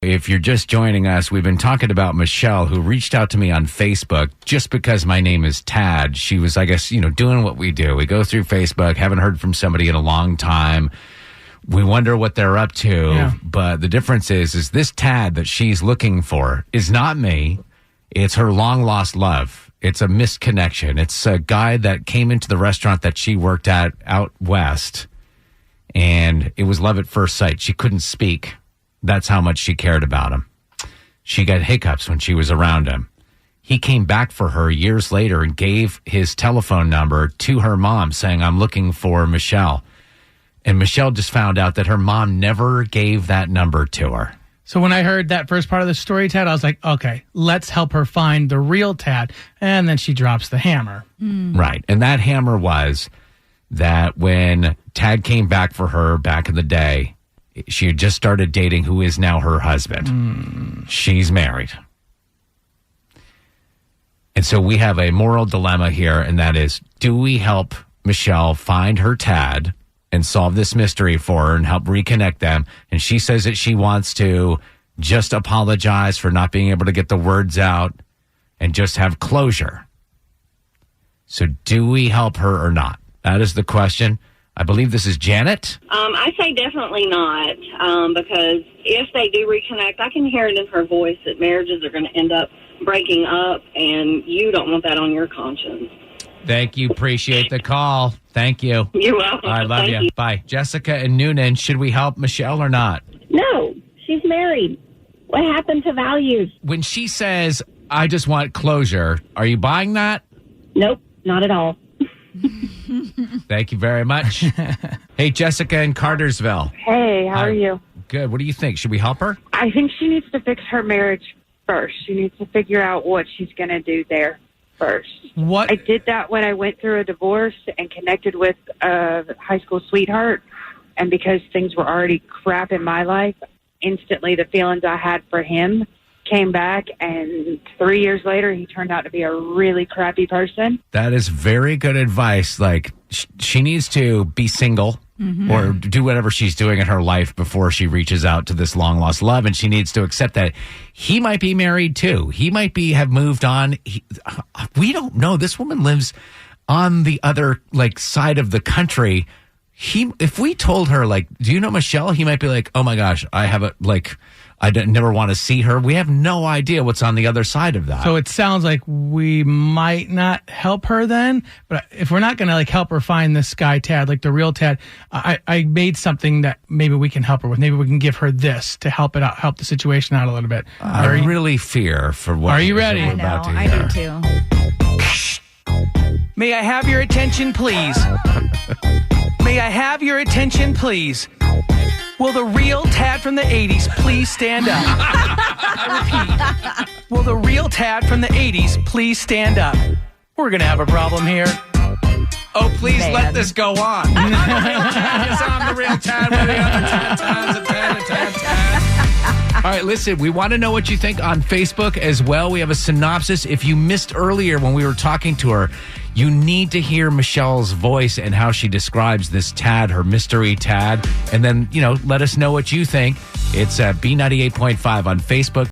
If you're just joining us, we've been talking about Michelle, who reached out to me on Facebook just because my name is Tad. She was, I guess, doing what we do. We go through Facebook, haven't heard from somebody in a long time. We wonder what they're up to. Yeah. But the difference is this Tad that she's looking for is not me. It's her long-lost love. It's a missed connection. It's a guy that came into the restaurant that she worked at out west, and it was love at first sight. She couldn't speak. That's how much she cared about him. She got hiccups when she was around him. He came back for her years later and gave his telephone number to her mom, saying, I'm looking for Michelle. And Michelle just found out that her mom never gave that number to her. So when I heard that first part of the story, Tad, I was like, okay, let's help her find the real Tad. And then she drops the hammer. Right. And that hammer was that when Tad came back for her back in the day, she had just started dating who is now her husband. She's married. And so we have a moral dilemma here, and that is, do we help Michelle find her Tad and solve this mystery for her and help reconnect them? And she says that she wants to just apologize for not being able to get the words out and just have closure. So do we help her or not? That is the question. I believe this is Janet. I say definitely not, because if they do reconnect, I can hear it in her voice that marriages are going to end up breaking up, and you don't want that on your conscience. Thank you. Appreciate the call. Thank you. You're welcome. I love you. Bye. Jessica and Noonan, should we help Michelle or not? No, she's married. What happened to values? When she says, I just want closure, are you buying that? Nope, not at all. Thank you very much. Hey, Jessica in Cartersville. Hey, how are you? Good. What do you think? Should we help her? I think she needs to fix her marriage first. She needs to figure out what she's going to do there first. What? I did that when I went through a divorce and connected with a high school sweetheart. And because things were already crap in my life, instantly the feelings I had for him came back, and 3 years later, he turned out to be a really crappy person. That is very good advice. Like, she needs to be single or do whatever she's doing in her life before she reaches out to this long-lost love, and she needs to accept that he might be married, too. He might have moved on. We don't know. This woman lives on the other, side of the country. If we told her, do you know Michelle? He might be like, oh, my gosh, I have I never want to see her. We have no idea what's on the other side of that. So it sounds like we might not help her then. But if we're not going to help her find this guy Tad, the real Tad, I made something that maybe we can help her with. Maybe we can give her this to help it out, help the situation out a little bit. I really fear for what. Are you ready? We're about to hear. I do too. May I have your attention, please? May I have your attention, please? Will the real Tad from the 80s please stand up? I repeat, will the real Tad from the 80s please stand up? We're going to have a problem here. Oh, please let this go on. The real Tad is on the real Tad with the other Tad. All right, listen, we want to know what you think on Facebook as well. We have a synopsis. If you missed earlier when we were talking to her, you need to hear Michelle's voice and how she describes this Tad, her mystery Tad. And then, let us know what you think. It's B98.5 on Facebook.